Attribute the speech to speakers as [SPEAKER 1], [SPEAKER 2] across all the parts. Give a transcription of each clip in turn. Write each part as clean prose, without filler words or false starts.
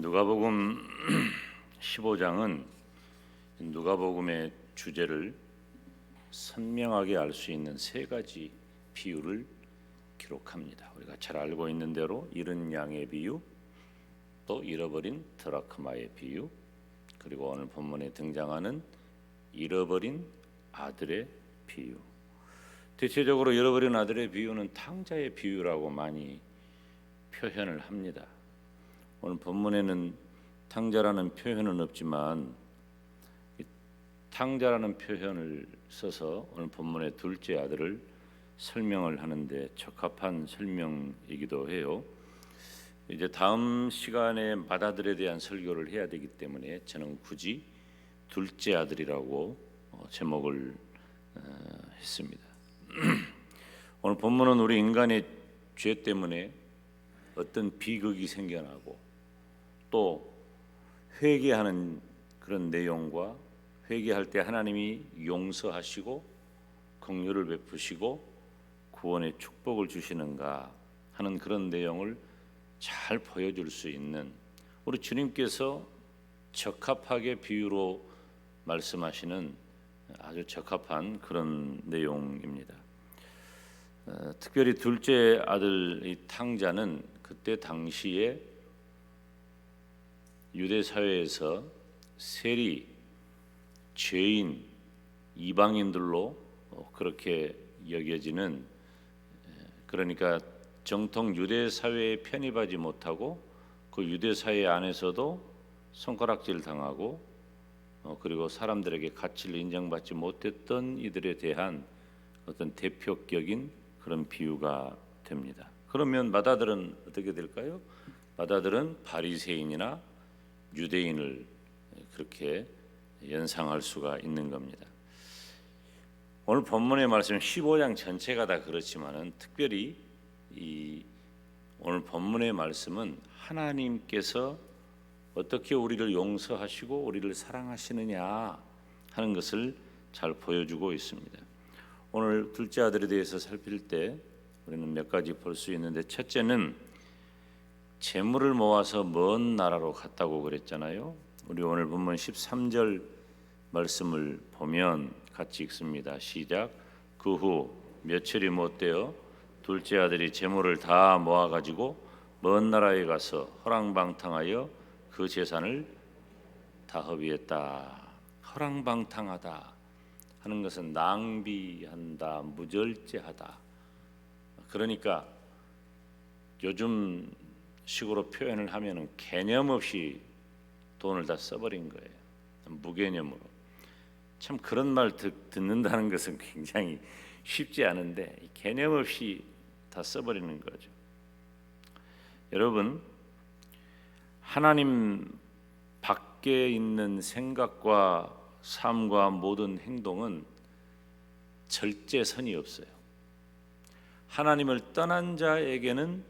[SPEAKER 1] 누가복음 15장은 누가복음의 주제를 선명하게 알 수 있는 세 가지 비유를 기록합니다. 우리가 잘 알고 있는 대로 잃은 양의 비유, 또 잃어버린 드라크마의 비유, 그리고 오늘 본문에 등장하는 잃어버린 아들의 비유. 대체적으로 잃어버린 아들의 비유는 탕자의 비유라고 많이 표현을 합니다. 오늘 본문에는 탕자라는 표현은 없지만 탕자라는 표현을 써서 오늘 본문의 둘째 아들을 설명을 하는데 적합한 설명이기도 해요. 이제 다음 시간에 맏아들에 대한 설교를 해야 되기 때문에 저는 굳이 둘째 아들이라고 제목을 했습니다. 오늘 본문은 우리 인간의 죄 때문에 어떤 비극이 생겨나고 또 회개하는 그런 내용과 회개할 때 하나님이 용서하시고 긍휼을 베푸시고 구원의 축복을 주시는가 하는 그런 내용을 잘 보여줄 수 있는 우리 주님께서 적합하게 비유로 말씀하시는 아주 적합한 그런 내용입니다. 특별히 둘째 아들 이 탕자는 그때 당시에 유대 사회에서 세리, 죄인, 이방인들로 그렇게 여겨지는, 그러니까 정통 유대 사회에 편입하지 못하고 그 유대 사회 안에서도 손가락질 당하고 그리고 사람들에게 가치를 인정받지 못했던 이들에 대한 어떤 대표격인 그런 비유가 됩니다. 그러면 맏아들은 어떻게 될까요? 맏아들은 바리새인이나 유대인을 그렇게 연상할 수가 있는 겁니다. 오늘 본문의 말씀 15장 전체가 다 그렇지만은 특별히 이 오늘 본문의 말씀은 하나님께서 어떻게 우리를 용서하시고 우리를 사랑하시느냐 하는 것을 잘 보여주고 있습니다. 오늘 둘째 아들에 대해서 살필 때 우리는 몇 가지 볼 수 있는데, 첫째는 재물을 모아서 먼 나라로 갔다고 그랬잖아요. 우리 오늘 본문 13절 말씀을 보면 같이 읽습니다. 시작. 그 후 며칠이 못 되어 둘째 아들이 재물을 다 모아가지고 먼 나라에 가서 허랑방탕하여 그 재산을 다 허비했다. 허랑방탕하다 하는 것은 낭비한다, 무절제하다. 그러니까 요즘 식으로 표현을 하면은 개념 없이 돈을 다 써버린 거예요. 무개념으로. 참 그런 말 듣는다는 것은 굉장히 쉽지 않은데 개념 없이 다 써버리는 거죠. 여러분, 하나님 밖에 있는 생각과 삶과 모든 행동은 절제선이 없어요. 하나님을 떠난 자에게는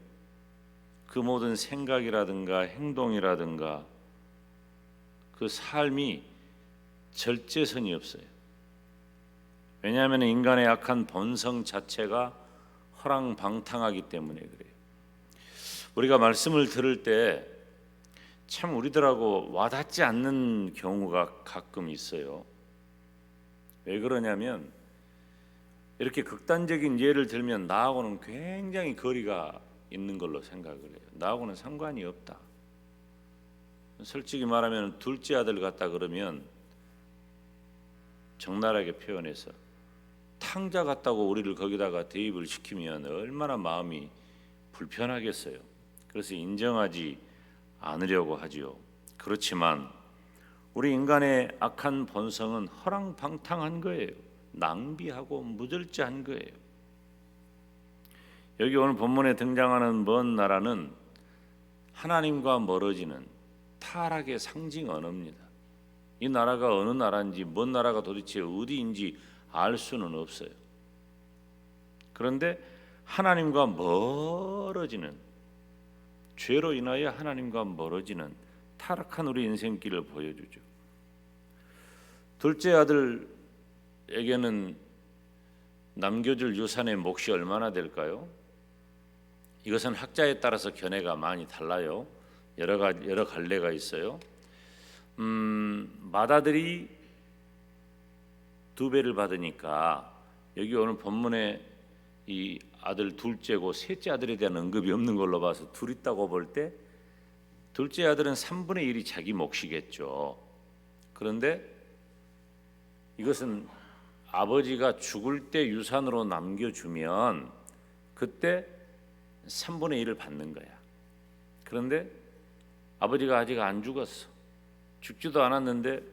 [SPEAKER 1] 그 모든 생각이라든가 행동이라든가 그 삶이 절제선이 없어요. 왜냐하면 인간의 약한 본성 자체가 허랑방탕하기 때문에 그래요. 우리가 말씀을 들을 때 참 우리들하고 와닿지 않는 경우가 가끔 있어요. 왜 그러냐면 이렇게 극단적인 예를 들면 나하고는 굉장히 거리가 있는 걸로 생각을 해요. 나하고는 상관이 없다. 솔직히 말하면 둘째 아들 같다 그러면 적나라하게 표현해서 탕자 같다고 우리를 거기다가 대입을 시키면 얼마나 마음이 불편하겠어요. 그래서 인정하지 않으려고 하지요. 그렇지만 우리 인간의 악한 본성은 허랑방탕한 거예요. 낭비하고 무절제한 거예요. 여기 오늘 본문에 등장하는 먼 나라는 하나님과 멀어지는 타락의 상징 언어입니다. 이 나라가 어느 나라인지, 먼 나라가 도대체 어디인지 알 수는 없어요. 그런데 하나님과 멀어지는, 죄로 인하여 하나님과 멀어지는 타락한 우리 인생길을 보여주죠. 둘째 아들에게는 남겨줄 유산의 몫이 얼마나 될까요? 이것은 학자에 따라서 견해가 많이 달라요. 여러 갈래가 있어요. 맏아들이 2배를 받으니까 여기 오늘 본문에 이 아들 둘째고 셋째 아들에 대한 언급이 없는 걸로 봐서 둘 있다고 볼 때 둘째 아들은 3분의 1이 자기 몫이겠죠. 그런데 이것은 아버지가 죽을 때 유산으로 남겨주면 그때 3분의 1을 받는 거야. 그런데 아버지가 아직 안 죽었어. 죽지도 않았는데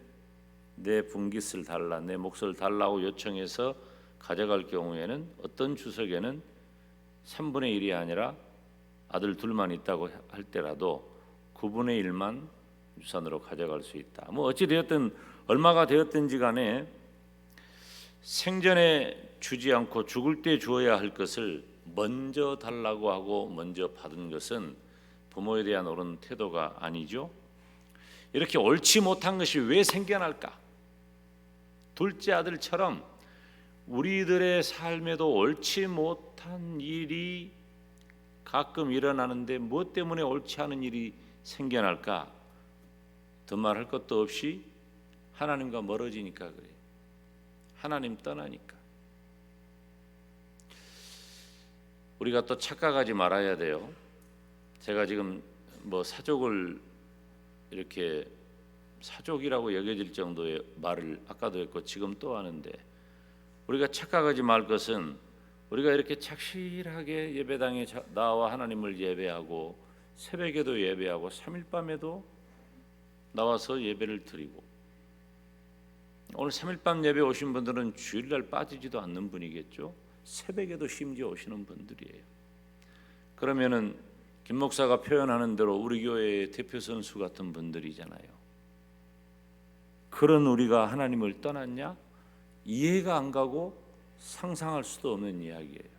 [SPEAKER 1] 내 분깃을 달라, 내 몫을 달라고 요청해서 가져갈 경우에는 어떤 주석에는 3분의 1이 아니라 아들 둘만 있다고 할 때라도 9분의 1만 유산으로 가져갈 수 있다. 뭐 어찌 되었든 얼마가 되었든지 간에 생전에 주지 않고 죽을 때 주어야 할 것을 먼저 달라고 하고 먼저 받은 것은 부모에 대한 옳은 태도가 아니죠. 이렇게 옳지 못한 것이 왜 생겨날까? 둘째 아들처럼 우리들의 삶에도 옳지 못한 일이 가끔 일어나는데 무엇 때문에 옳지 않은 일이 생겨날까? 더 말할 것도 없이 하나님과 멀어지니까 그래요. 하나님 떠나니까. 우리가 또 착각하지 말아야 돼요. 제가 지금 뭐 사족을 이렇게 사족이라고 여겨질 정도의 말을 아까도 했고 지금 또 하는데, 우리가 착각하지 말 것은 우리가 이렇게 착실하게 예배당에 나와 하나님을 예배하고 새벽에도 예배하고 3일 밤에도 나와서 예배를 드리고, 오늘 3일 밤 예배 오신 분들은 주일날 빠지지도 않는 분이겠죠. 새벽에도 심지어 오시는 분들이에요. 그러면은 김 목사가 표현하는 대로 우리 교회의 대표 선수 같은 분들이잖아요. 그런 우리가 하나님을 떠났냐? 이해가 안 가고 상상할 수도 없는 이야기예요.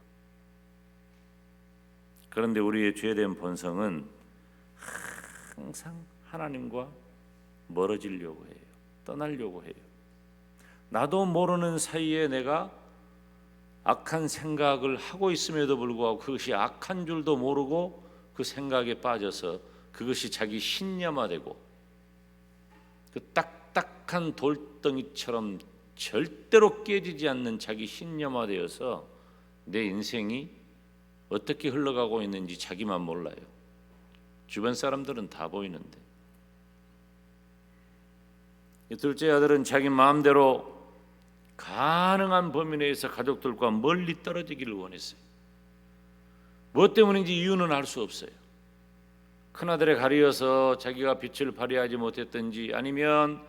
[SPEAKER 1] 그런데 우리의 죄된 본성은 항상 하나님과 멀어지려고 해요. 떠나려고 해요. 나도 모르는 사이에 내가 악한 생각을 하고 있음에도 불구하고 그것이 악한 줄도 모르고 그 생각에 빠져서 그것이 자기 신념화되고 그 딱딱한 돌덩이처럼 절대로 깨지지 않는 자기 신념화되어서 내 인생이 어떻게 흘러가고 있는지 자기만 몰라요. 주변 사람들은 다 보이는데. 이 둘째 아들은 자기 마음대로 가능한 범위 내에서 가족들과 멀리 떨어지기를 원했어요. 무엇 때문인지 이유는 알 수 없어요. 큰아들에 가리어서 자기가 빛을 발휘하지 못했든지, 아니면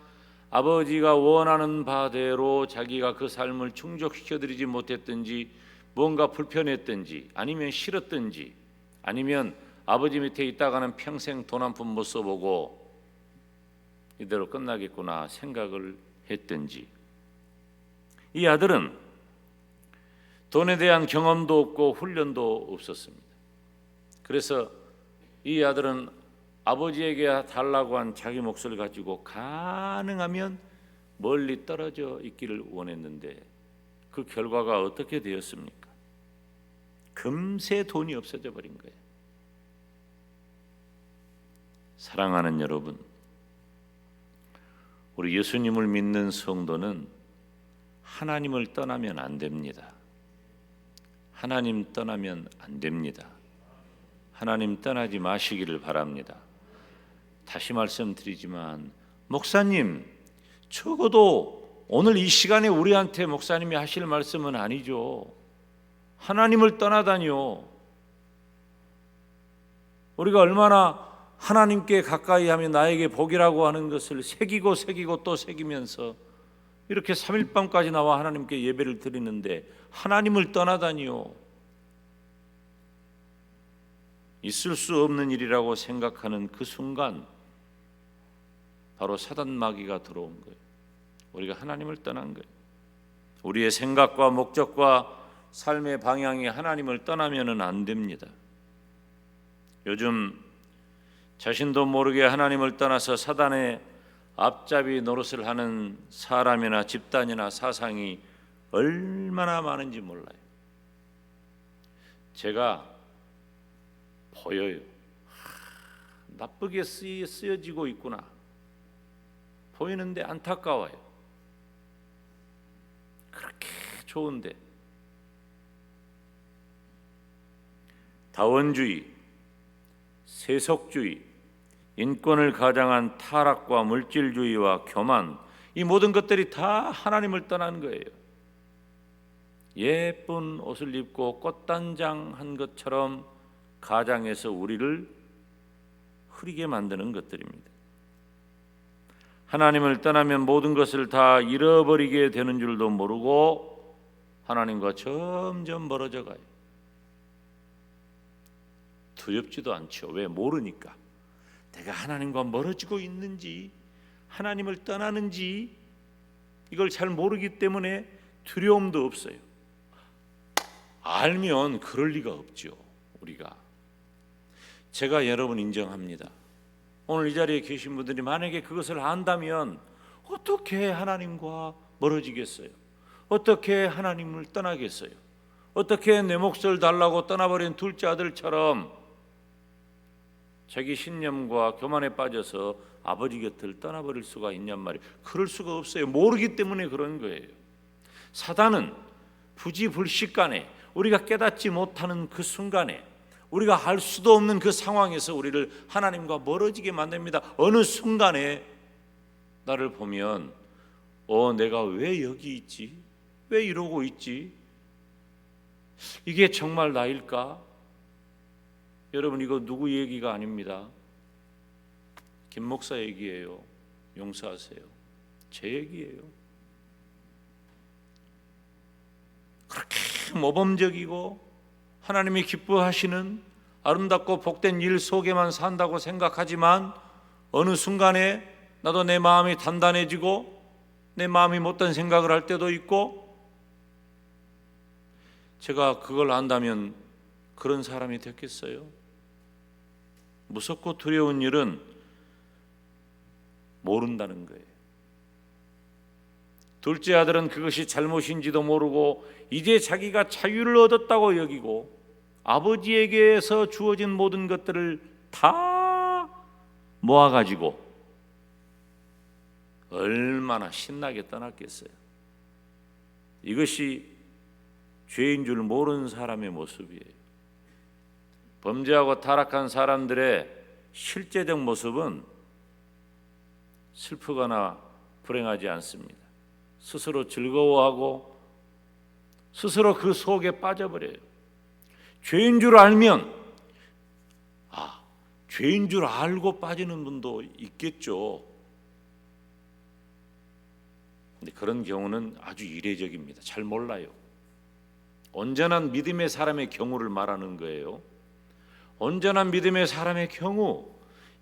[SPEAKER 1] 아버지가 원하는 바대로 자기가 그 삶을 충족시켜드리지 못했든지, 뭔가 불편했든지, 아니면 싫었든지, 아니면 아버지 밑에 있다가는 평생 돈 한 푼 못 써보고 이대로 끝나겠구나 생각을 했든지, 이 아들은 돈에 대한 경험도 없고 훈련도 없었습니다. 그래서 이 아들은 아버지에게 달라고 한 자기 몫을 가지고 가능하면 멀리 떨어져 있기를 원했는데 그 결과가 어떻게 되었습니까? 금세 돈이 없어져 버린 거예요. 사랑하는 여러분, 우리 예수님을 믿는 성도는 하나님을 떠나면 안 됩니다. 하나님 떠나면 안 됩니다. 하나님 떠나지 마시기를 바랍니다. 다시 말씀드리지만, 목사님, 적어도 오늘 이 시간에 우리한테 목사님이 하실 말씀은 아니죠. 하나님을 떠나다니요. 우리가 얼마나 하나님께 가까이 하면 나에게 복이라고 하는 것을 새기고 또 새기면서 이렇게 3일 밤까지 나와 하나님께 예배를 드리는데 하나님을 떠나다니요. 있을 수 없는 일이라고 생각하는 그 순간 바로 사단 마귀가 들어온 거예요. 우리가 하나님을 떠난 거예요. 우리의 생각과 목적과 삶의 방향이 하나님을 떠나면은 안 됩니다. 요즘 자신도 모르게 하나님을 떠나서 사단의 앞잡이 노릇을 하는 사람이나 집단이나 사상이 얼마나 많은지 몰라요. 제가 보여요. 나쁘게 쓰여지고 있구나 보이는데 안타까워요. 그렇게 좋은데 다원주의, 세속주의, 인권을 가장한 타락과 물질주의와 교만, 이 모든 것들이 다 하나님을 떠난 거예요. 예쁜 옷을 입고 꽃단장한 것처럼 가장해서 우리를 흐리게 만드는 것들입니다. 하나님을 떠나면 모든 것을 다 잃어버리게 되는 줄도 모르고 하나님과 점점 멀어져 가요. 두렵지도 않죠. 왜? 모르니까. 내가 하나님과 멀어지고 있는지, 하나님을 떠나는지 이걸 잘 모르기 때문에 두려움도 없어요. 알면 그럴 리가 없죠. 우리가. 제가 여러분 인정합니다. 오늘 이 자리에 계신 분들이 만약에 그것을 안다면 어떻게 하나님과 멀어지겠어요? 어떻게 하나님을 떠나겠어요? 어떻게 내 몫을 달라고 떠나버린 둘째 아들처럼 자기 신념과 교만에 빠져서 아버지 곁을 떠나버릴 수가 있냔 말이에요. 그럴 수가 없어요. 모르기 때문에 그런 거예요. 사단은 부지불식간에 우리가 깨닫지 못하는 그 순간에 우리가 알 수도 없는 그 상황에서 우리를 하나님과 멀어지게 만듭니다. 어느 순간에 나를 보면 내가 왜 여기 있지? 왜 이러고 있지? 이게 정말 나일까? 여러분, 이거 누구 얘기가 아닙니다. 김 목사 얘기예요. 용서하세요. 제 얘기예요. 그렇게 모범적이고 하나님이 기뻐하시는 아름답고 복된 일 속에만 산다고 생각하지만 어느 순간에 나도 내 마음이 단단해지고 내 마음이 못된 생각을 할 때도 있고, 제가 그걸 안다면 그런 사람이 됐겠어요? 무섭고 두려운 일은 모른다는 거예요. 둘째 아들은 그것이 잘못인지도 모르고 이제 자기가 자유를 얻었다고 여기고 아버지에게서 주어진 모든 것들을 다 모아가지고 얼마나 신나게 떠났겠어요. 이것이 죄인 줄 모르는 사람의 모습이에요. 범죄하고 타락한 사람들의 실제적 모습은 슬프거나 불행하지 않습니다. 스스로 즐거워하고 스스로 그 속에 빠져버려요. 죄인 줄 알면 죄인 줄 알고 빠지는 분도 있겠죠. 근데 그런 경우는 아주 이례적입니다. 잘 몰라요. 온전한 믿음의 사람의 경우를 말하는 거예요. 온전한 믿음의 사람의 경우,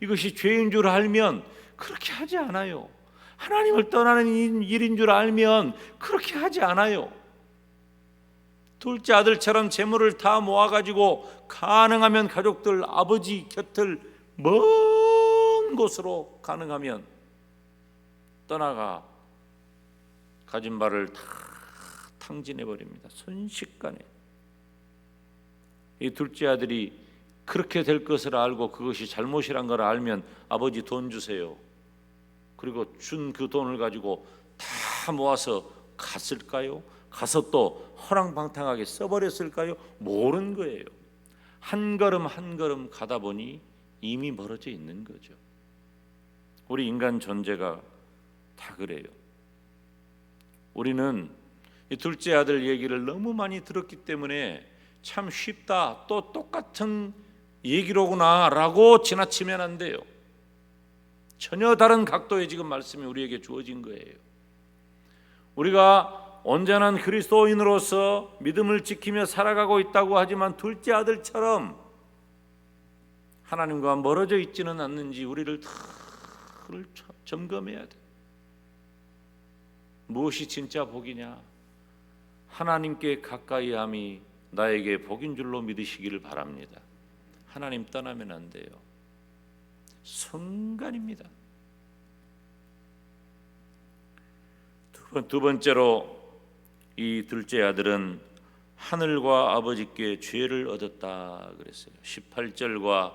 [SPEAKER 1] 이것이 죄인 줄 알면 그렇게 하지 않아요. 하나님을 떠나는 일인 줄 알면 그렇게 하지 않아요. 둘째 아들처럼 재물을 다 모아가지고 가능하면 가족들, 아버지 곁을 먼 곳으로 가능하면 떠나가 가진 바를 다 탕진해버립니다. 순식간에. 이 둘째 아들이 그렇게 될 것을 알고 그것이 잘못이란 걸 알면 아버지 돈 주세요. 그리고 준 그 돈을 가지고 다 모아서 갔을까요? 가서 또 허랑방탕하게 써버렸을까요? 모르는 거예요. 한 걸음 한 걸음 가다 보니 이미 멀어져 있는 거죠. 우리 인간 존재가 다 그래요. 우리는 이 둘째 아들 얘기를 너무 많이 들었기 때문에 참 쉽다, 또 똑같은 얘기로구나 라고 지나치면 안 돼요. 전혀 다른 각도의 지금 말씀이 우리에게 주어진 거예요. 우리가 온전한 그리스도인으로서 믿음을 지키며 살아가고 있다고 하지만 둘째 아들처럼 하나님과 멀어져 있지는 않는지 우리를 다 점검해야 돼. 무엇이 진짜 복이냐? 하나님께 가까이 함이 나에게 복인 줄로 믿으시기를 바랍니다. 하나님 떠나면 안 돼요. 순간입니다. 두 번째로 이 둘째 아들은 하늘과 아버지께 죄를 얻었다 그랬어요. 18절과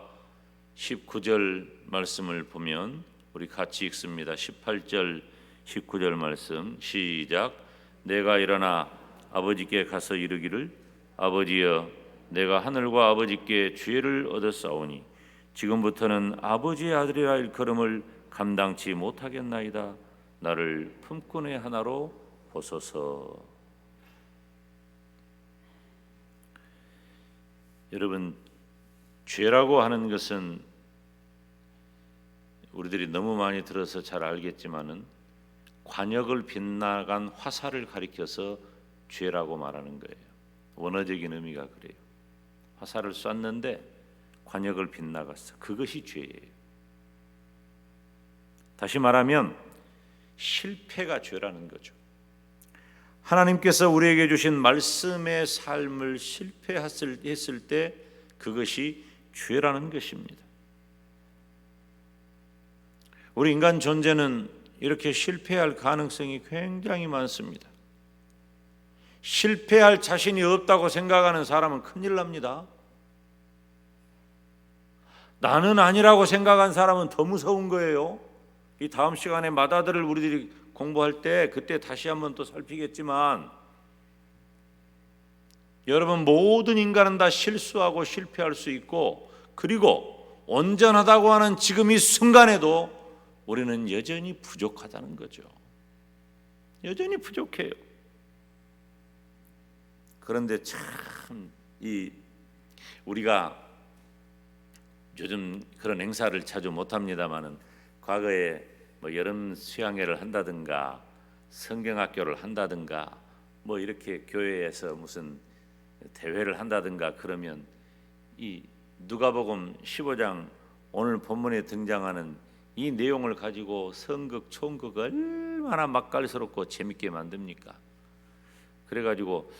[SPEAKER 1] 19절 말씀을 보면 우리 같이 읽습니다. 18절 19절 말씀 시작. 내가 일어나 아버지께 가서 이르기를 아버지여 내가 하늘과 아버지께 죄를 얻었사오니 지금부터는 아버지의 아들이라 일컬음을 감당치 못하겠나이다. 나를 품꾼의 하나로 보소서. 여러분, 죄라고 하는 것은 우리들이 너무 많이 들어서 잘 알겠지만은 관역을 빗나간 화살을 가리켜서 죄라고 말하는 거예요. 원어적인 의미가 그래요. 화살을 쐈는데 관역을 빗나갔어. 그것이 죄예요. 다시 말하면 실패가 죄라는 거죠. 하나님께서 우리에게 주신 말씀의 삶을 실패했을 때 그것이 죄라는 것입니다. 우리 인간 존재는 이렇게 실패할 가능성이 굉장히 많습니다. 실패할 자신이 없다고 생각하는 사람은 큰일 납니다. 나는 아니라고 생각한 사람은 더 무서운 거예요. 이 다음 시간에 마다들을 우리들이 공부할 때 그때 다시 한번 또 살피겠지만, 여러분, 모든 인간은 다 실수하고 실패할 수 있고, 그리고 온전하다고 하는 지금 이 순간에도 우리는 여전히 부족하다는 거죠. 여전히 부족해요. 그런데 참 우리가 요즘 그런 행사를 자주 못합니다마는 과거에 뭐 여름 수양회를 한다든가 성경학교를 한다든가 뭐 이렇게 교회에서 무슨 대회를 한다든가 그러면 이 누가복음 15장 오늘 본문에 등장하는 이 내용을 가지고 성극, 총극 얼마나 맛깔스럽고 재밌게 만듭니까? 그래가지고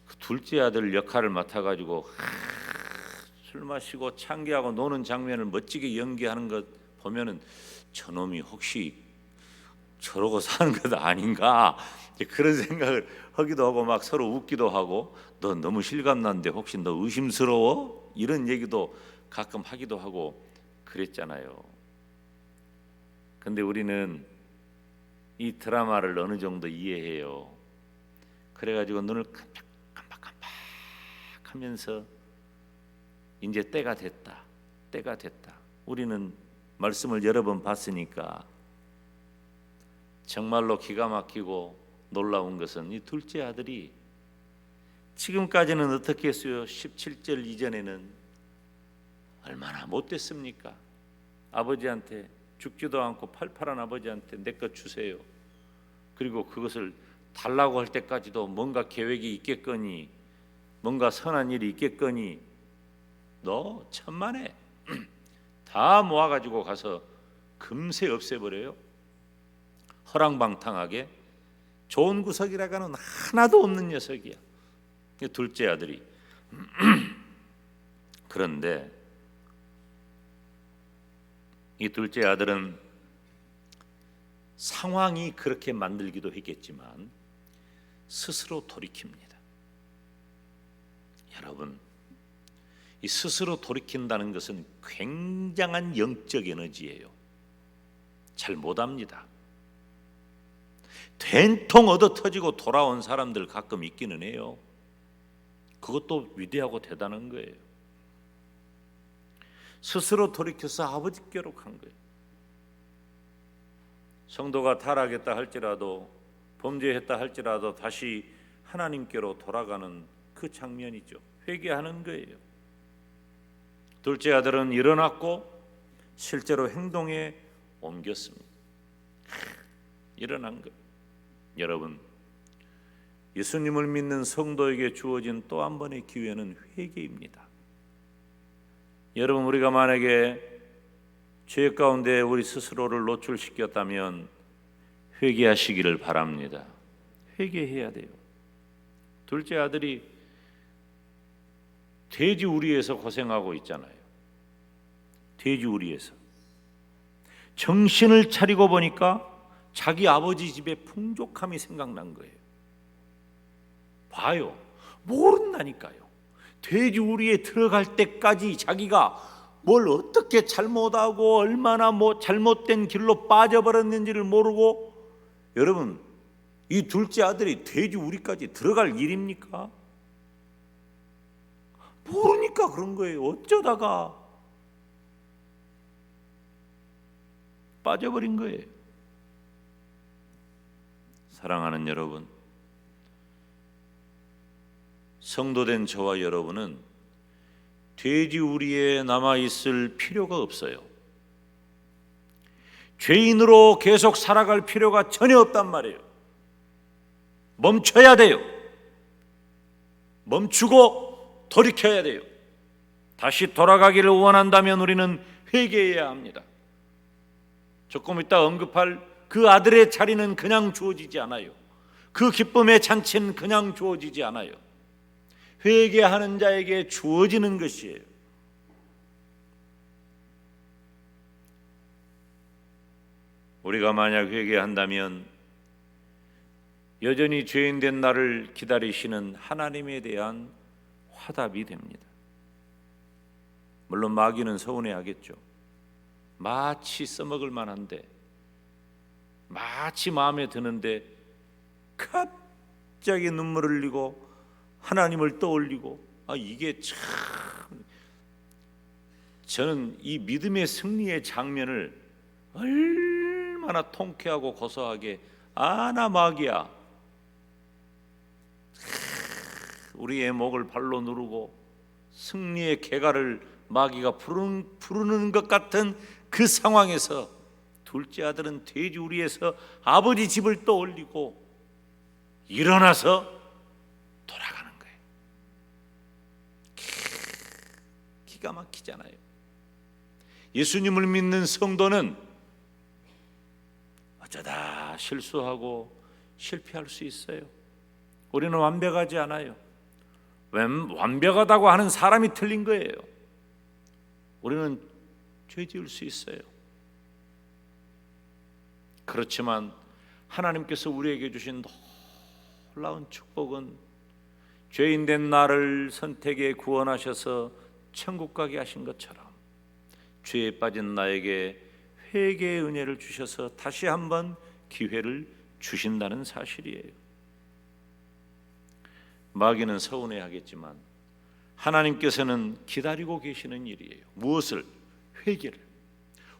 [SPEAKER 1] 그 둘째 아들 역할을 맡아가지고 술 마시고 창기하고 노는 장면을 멋지게 연기하는 것 보면은 저놈이 혹시 저러고 사는 것 아닌가 그런 생각을 하기도 하고 막 서로 웃기도 하고 너 너무 실감난데 혹시 너 의심스러워? 이런 얘기도 가끔 하기도 하고 그랬잖아요. 근데 우리는 이 드라마를 어느 정도 이해해요. 그래가지고 눈을 깜빡깜빡 하면서 이제 때가 됐다. 우리는 말씀을 여러 번 봤으니까 정말로 기가 막히고 놀라운 것은 이 둘째 아들이 지금까지는 어떻게 했어요? 17절 이전에는 얼마나 못됐습니까? 아버지한테 죽지도 않고 팔팔한 아버지한테 내 것 주세요. 그리고 그것을 달라고 할 때까지도 뭔가 계획이 있겠거니 뭔가 선한 일이 있겠거니 너 천만에 다 모아가지고 가서 금세 없애버려요. 허랑방탕하게 좋은 구석이라고는 하나도 없는 녀석이야. 둘째 아들이. 그런데 이 둘째 아들은 상황이 그렇게 만들기도 했겠지만 스스로 돌이킵니다. 여러분, 이 스스로 돌이킨다는 것은 굉장한 영적 에너지예요. 잘 못합니다. 된통 얻어 터지고 돌아온 사람들 가끔 있기는 해요. 그것도 위대하고 대단한 거예요. 스스로 돌이켜서 아버지께로 간 거예요. 성도가 타락했다 할지라도 범죄했다 할지라도 다시 하나님께로 돌아가는 그 장면이죠. 회개하는 거예요. 둘째 아들은 일어났고 실제로 행동에 옮겼습니다. 일어난 것. 여러분, 예수님을 믿는 성도에게 주어진 또 한 번의 기회는 회개입니다. 여러분, 우리가 만약에 죄 가운데 우리 스스로를 노출시켰다면 회개하시기를 바랍니다. 회개해야 돼요. 둘째 아들이 돼지우리에서 고생하고 있잖아요. 돼지우리에서 정신을 차리고 보니까 자기 아버지 집의 풍족함이 생각난 거예요. 봐요. 모른다니까요. 돼지우리에 들어갈 때까지 자기가 뭘 어떻게 잘못하고 얼마나 잘못된 길로 빠져버렸는지를 모르고, 여러분, 이 둘째 아들이 돼지우리까지 들어갈 일입니까? 모르니까 그런 거예요. 어쩌다가 빠져버린 거예요. 사랑하는 여러분, 성도된 저와 여러분은 돼지우리에 남아있을 필요가 없어요. 죄인으로 계속 살아갈 필요가 전혀 없단 말이에요. 멈춰야 돼요. 멈추고 돌이켜야 돼요. 다시 돌아가기를 원한다면 우리는 회개해야 합니다. 조금 이따 언급할 그 아들의 자리는 그냥 주어지지 않아요. 그 기쁨의 잔치는 그냥 주어지지 않아요. 회개하는 자에게 주어지는 것이에요. 우리가 만약 회개한다면 여전히 죄인 된 나를 기다리시는 하나님에 대한 화답이 됩니다. 물론 마귀는 서운해하겠죠. 마치 써먹을 만한데, 마치 마음에 드는데 갑자기 눈물을 흘리고 하나님을 떠올리고, 이게 참, 저는 이 믿음의 승리의 장면을 얼마나 통쾌하고 고소하게, 나 마귀야, 우리의 목을 발로 누르고 승리의 개가를 마귀가 부르는 것 같은 그 상황에서 둘째 아들은 돼지우리에서 아버지 집을 떠올리고 일어나서 돌아가는 거예요. 기가 막히잖아요. 예수님을 믿는 성도는 어쩌다 실수하고 실패할 수 있어요. 우리는 완벽하지 않아요. 완벽하다고 하는 사람이 틀린 거예요. 우리는 죄 지을 수 있어요. 그렇지만 하나님께서 우리에게 주신 놀라운 축복은 죄인 된 나를 선택해 구원하셔서 천국 가게 하신 것처럼 죄에 빠진 나에게 회개의 은혜를 주셔서 다시 한번 기회를 주신다는 사실이에요. 마귀는 서운해하겠지만 하나님께서는 기다리고 계시는 일이에요. 무엇을? 회개를.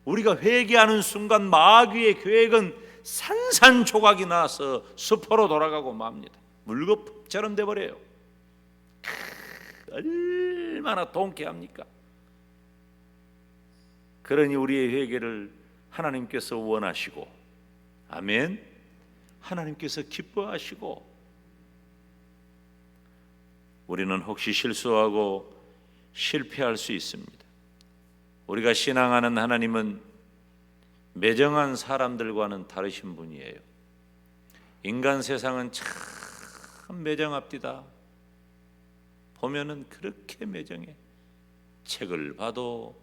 [SPEAKER 1] 우리가 회개하는 순간 마귀의 계획은 산산조각이 나서 수포로 돌아가고 맙니다. 물거품처럼 돼버려요. 얼마나 통쾌합니까? 그러니 우리의 회개를 하나님께서 원하시고, 아멘, 하나님께서 기뻐하시고, 우리는 혹시 실수하고 실패할 수 있습니다. 우리가 신앙하는 하나님은 매정한 사람들과는 다르신 분이에요. 인간 세상은 참 매정합디다. 보면은 그렇게 매정해. 책을 봐도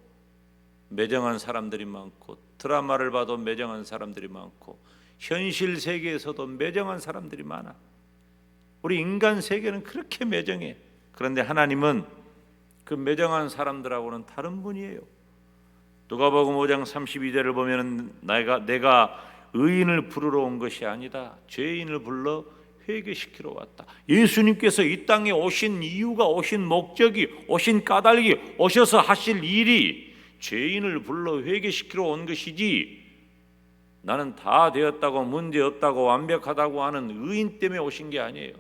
[SPEAKER 1] 매정한 사람들이 많고, 드라마를 봐도 매정한 사람들이 많고, 현실 세계에서도 매정한 사람들이 많아. 우리 인간 세계는 그렇게 매정해. 그런데 하나님은 그 매정한 사람들하고는 다른 분이에요. 누가복음 5장 32절을 보면은 내가 의인을 부르러 온 것이 아니다, 죄인을 불러 회개시키러 왔다. 예수님께서 이 땅에 오신 이유가, 오신 목적이, 오신 까닭이, 오셔서 하실 일이 죄인을 불러 회개시키러 온 것이지, 나는 다 되었다고, 문제없다고, 완벽하다고 하는 의인 때문에 오신 게 아니에요.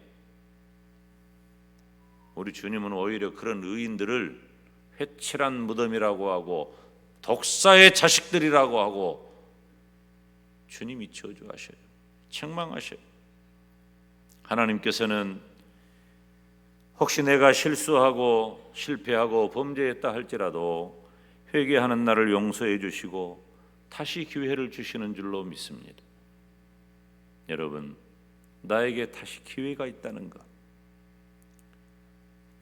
[SPEAKER 1] 우리 주님은 오히려 그런 의인들을 회칠한 무덤이라고 하고 독사의 자식들이라고 하고 주님이 저주하셔요. 책망하셔요. 하나님께서는 혹시 내가 실수하고 실패하고 범죄했다 할지라도 회개하는 나를 용서해 주시고 다시 기회를 주시는 줄로 믿습니다. 여러분, 나에게 다시 기회가 있다는 것,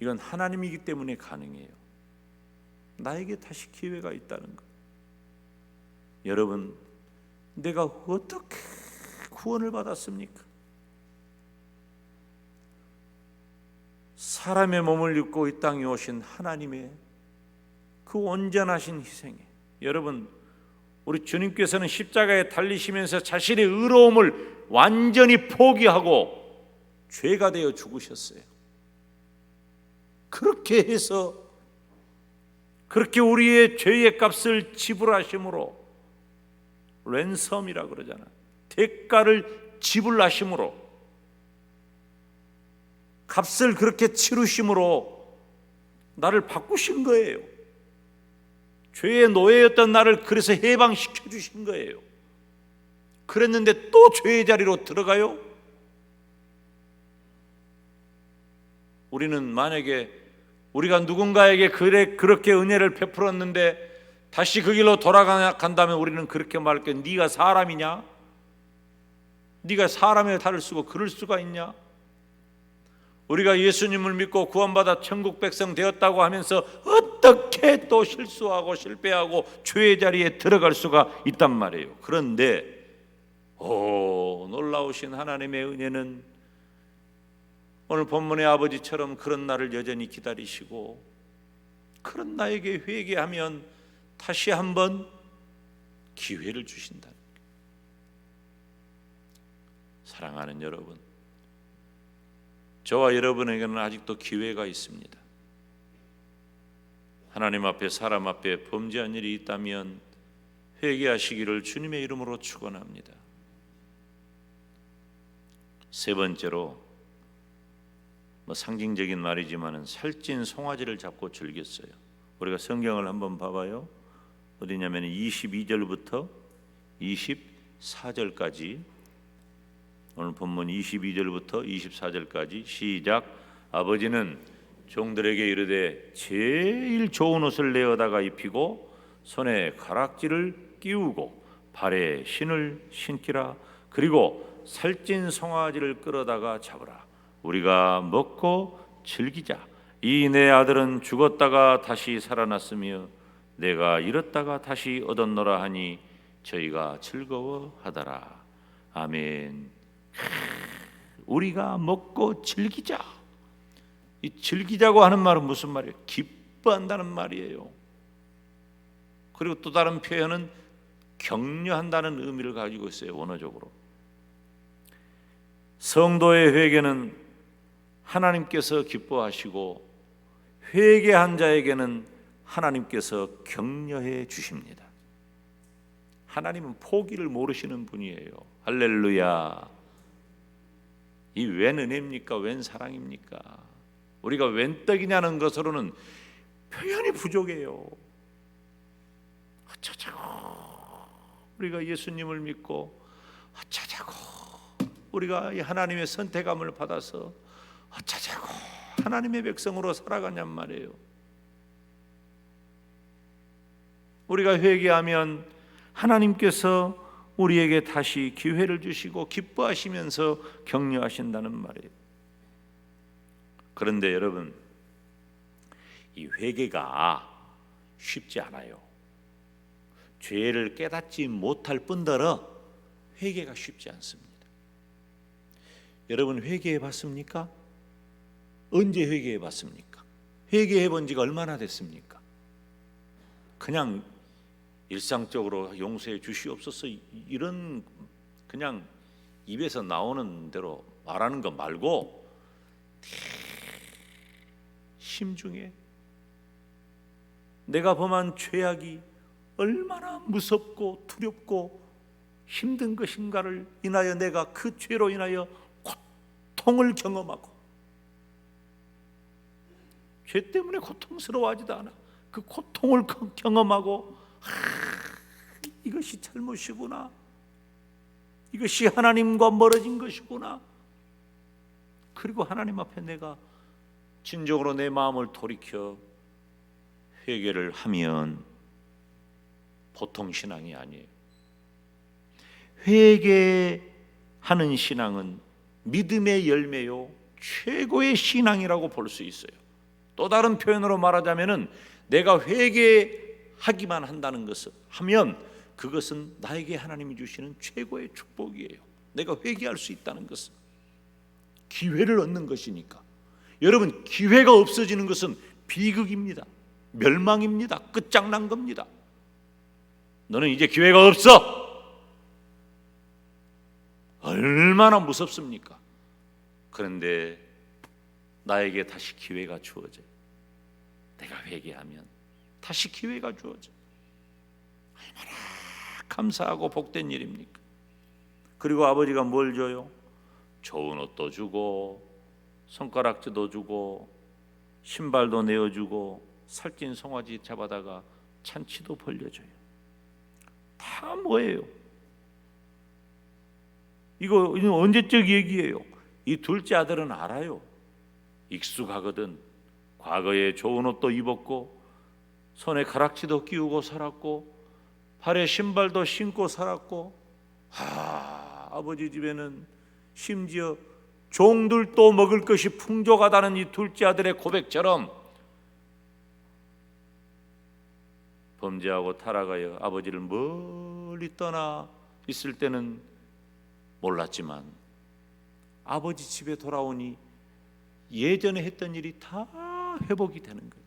[SPEAKER 1] 이건 하나님이기 때문에 가능해요. 나에게 다시 기회가 있다는 것. 여러분, 내가 어떻게 구원을 받았습니까? 사람의 몸을 입고 이 땅에 오신 하나님의 그 온전하신 희생에, 여러분, 우리 주님께서는 십자가에 달리시면서 자신의 의로움을 완전히 포기하고 죄가 되어 죽으셨어요. 그렇게 해서, 그렇게 우리의 죄의 값을 지불하심으로, 랜섬이라 그러잖아, 대가를 지불하심으로, 값을 그렇게 치르심으로 나를 바꾸신 거예요. 죄의 노예였던 나를 그래서 해방시켜 주신 거예요. 그랬는데 또 죄의 자리로 들어가요? 우리는 만약에 우리가 누군가에게 그렇게 은혜를 베풀었는데 다시 그 길로 돌아간다면 우리는 그렇게 말할 게, 네가 사람이냐? 네가 사람에 다를 수고 그럴 수가 있냐? 우리가 예수님을 믿고 구원받아 천국 백성 되었다고 하면서 어떻게 또 실수하고 실패하고 죄의 자리에 들어갈 수가 있단 말이에요. 그런데 놀라우신 하나님의 은혜는 오늘 본문의 아버지처럼 그런 나를 여전히 기다리시고, 그런 나에게 회개하면 다시 한번 기회를 주신다. 사랑하는 여러분, 저와 여러분에게는 아직도 기회가 있습니다. 하나님 앞에, 사람 앞에 범죄한 일이 있다면 회개하시기를 주님의 이름으로 축원합니다. 세 번째로, 상징적인 말이지만 살찐 송아지를 잡고 즐겼어요. 우리가 성경을 한번 봐봐요. 어디냐면 22절부터 24절까지, 오늘 본문 22절부터 24절까지 시작. 아버지는 종들에게 이르되 제일 좋은 옷을 내어다가 입히고 손에 가락지를 끼우고 발에 신을 신기라. 그리고 살찐 송아지를 끌어다가 잡으라. 우리가 먹고 즐기자. 이 내 아들은 죽었다가 다시 살아났으며 내가 잃었다가 다시 얻었노라 하니 저희가 즐거워하더라. 아멘. 우리가 먹고 즐기자. 이 즐기자고 하는 말은 무슨 말이에요? 기뻐한다는 말이에요. 그리고 또 다른 표현은 격려한다는 의미를 가지고 있어요. 원어적으로 성도의 회개는 하나님께서 기뻐하시고 회개한 자에게는 하나님께서 격려해 주십니다. 하나님은 포기를 모르시는 분이에요. 할렐루야. 이 웬 은혜입니까? 웬 사랑입니까? 우리가 웬 떡이냐는 것으로는 표현이 부족해요. 어쩌자고 우리가 예수님을 믿고, 어쩌자고 우리가 이 하나님의 선택함을 받아서, 어쩌자고 하나님의 백성으로 살아가냔 말이에요. 우리가 회개하면 하나님께서 우리에게 다시 기회를 주시고 기뻐하시면서 격려하신다는 말이에요. 그런데 여러분, 이 회개가 쉽지 않아요. 죄를 깨닫지 못할 뿐더러 회개가 쉽지 않습니다. 여러분, 회개해 봤습니까? 언제 회개해 봤습니까? 회개해 본 지가 얼마나 됐습니까? 그냥 일상적으로 용서해 주시옵소서 이런 그냥 입에서 나오는 대로 말하는 거 말고 심중에 내가 범한 죄악이 얼마나 무섭고 두렵고 힘든 것인가를 인하여 내가 그 죄로 인하여 고통을 경험하고, 죄 때문에 고통스러워하지도 않아. 그 고통을 경험하고, 이것이 잘못이구나, 이것이 하나님과 멀어진 것이구나. 그리고 하나님 앞에 내가 진정으로 내 마음을 돌이켜 회개를 하면 보통 신앙이 아니에요. 회개하는 신앙은 믿음의 열매요, 최고의 신앙이라고 볼 수 있어요. 또 다른 표현으로 말하자면은 내가 회개하기만 한다는 것을 하면 그것은 나에게 하나님이 주시는 최고의 축복이에요. 내가 회개할 수 있다는 것은 기회를 얻는 것이니까. 여러분, 기회가 없어지는 것은 비극입니다. 멸망입니다. 끝장난 겁니다. 너는 이제 기회가 없어. 얼마나 무섭습니까? 그런데 나에게 다시 기회가 주어져요. 내가 회개하면 다시 기회가 주어져요. 얼마나 감사하고 복된 일입니까? 그리고 아버지가 뭘 줘요? 좋은 옷도 주고 손가락지도 주고 신발도 내어주고 살찐 송아지 잡아다가 잔치도 벌려줘요. 다 뭐예요? 이거 언제적 얘기예요? 이 둘째 아들은 알아요. 익숙하거든. 과거에 좋은 옷도 입었고 손에 가락지도 끼우고 살았고 발에 신발도 신고 살았고, 아버지 집에는 심지어 종들도 먹을 것이 풍족하다는 이 둘째 아들의 고백처럼 범죄하고 타락하여 아버지를 멀리 떠나 있을 때는 몰랐지만 아버지 집에 돌아오니 예전에 했던 일이 다 회복이 되는 거예요.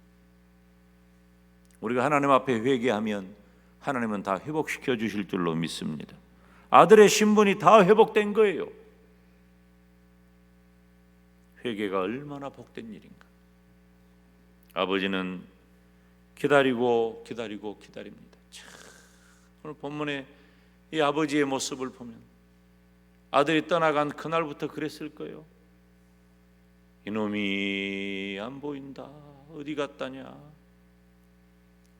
[SPEAKER 1] 우리가 하나님 앞에 회개하면 하나님은 다 회복시켜 주실 줄로 믿습니다. 아들의 신분이 다 회복된 거예요. 회개가 얼마나 복된 일인가. 아버지는 기다리고 기다립니다. 오늘 본문에 이 아버지의 모습을 보면 아들이 떠나간 그날부터 그랬을 거예요. 이놈이 안 보인다. 어디 갔다냐?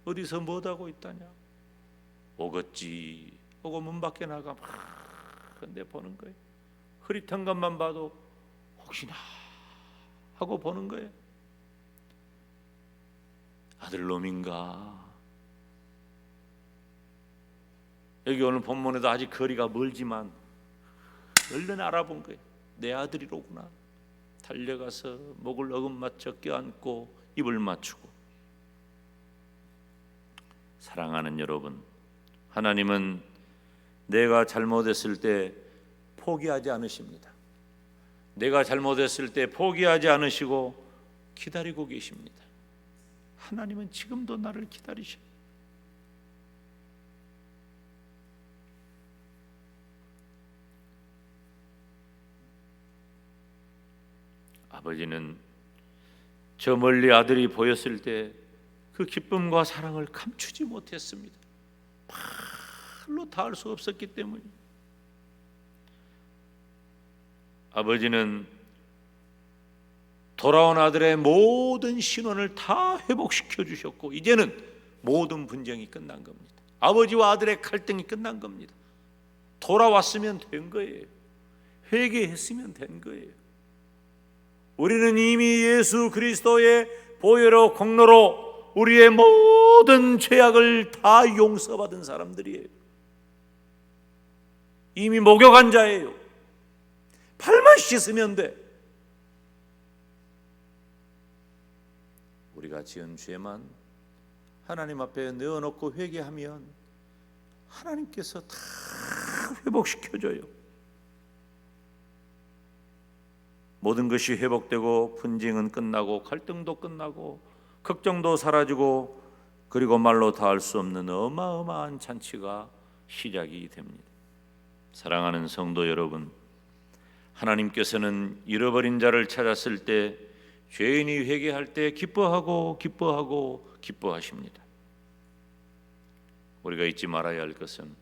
[SPEAKER 1] 어디서 뭐하고 있다냐? 오겠지. 오고 문 밖에 나가 근데 보는 거예요. 흐릿한 것만 봐도 혹시나 하고 보는 거예요. 아들놈인가? 여기 오늘 본문에도 아직 거리가 멀지만 얼른 알아본 거예요. 내 아들이로구나. 달려가서 목을 어금맞춰 껴안고 입을 맞추고. 사랑하는 여러분, 하나님은 내가 잘못했을 때 포기하지 않으십니다. 내가 잘못했을 때 포기하지 않으시고 기다리고 계십니다. 하나님은 지금도 나를 기다리셔. 아버지는 저 멀리 아들이 보였을 때 그 기쁨과 사랑을 감추지 못했습니다. 말로 닿을 수 없었기 때문에. 아버지는 돌아온 아들의 모든 신원을 다 회복시켜 주셨고 이제는 모든 분쟁이 끝난 겁니다. 아버지와 아들의 갈등이 끝난 겁니다. 돌아왔으면 된 거예요. 회개했으면 된 거예요. 우리는 이미 예수 그리스도의 보혈로 공로로 우리의 모든 죄악을 다 용서받은 사람들이에요. 이미 목욕한 자예요. 발만 씻으면 돼. 우리가 지은 죄만 하나님 앞에 내어놓고 회개하면 하나님께서 다 회복시켜줘요. 모든 것이 회복되고 분쟁은 끝나고 갈등도 끝나고 걱정도 사라지고 그리고 말로 닿을 수 없는 어마어마한 잔치가 시작이 됩니다. 사랑하는 성도 여러분, 하나님께서는 잃어버린 자를 찾았을 때 죄인이 회개할 때 기뻐하고 기뻐하십니다. 우리가 잊지 말아야 할 것은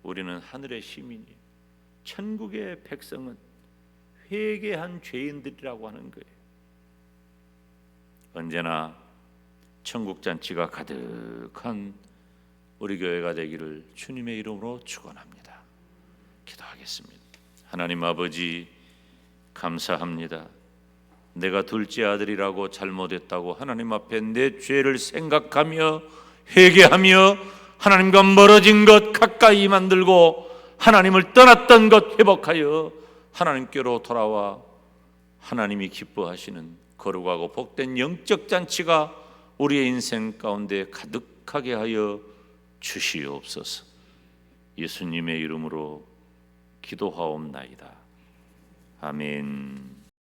[SPEAKER 1] 우리는 하늘의 시민이에요. 천국의 백성은 회개한 죄인들이라고 하는 거예요. 언제나 천국 잔치가 가득한 우리 교회가 되기를 주님의 이름으로 축원합니다. 기도하겠습니다. 하나님 아버지, 감사합니다. 내가 둘째 아들이라고 잘못했다고 하나님 앞에 내 죄를 생각하며 회개하며 하나님과 멀어진 것 가까이 만들고 하나님을 떠났던 것 회복하여 하나님께로 돌아와 하나님이 기뻐하시는 거룩하고 복된 영적 잔치가 우리의 인생 가운데 가득하게 하여 주시옵소서. 예수님의 이름으로 기도하옵나이다. 아멘.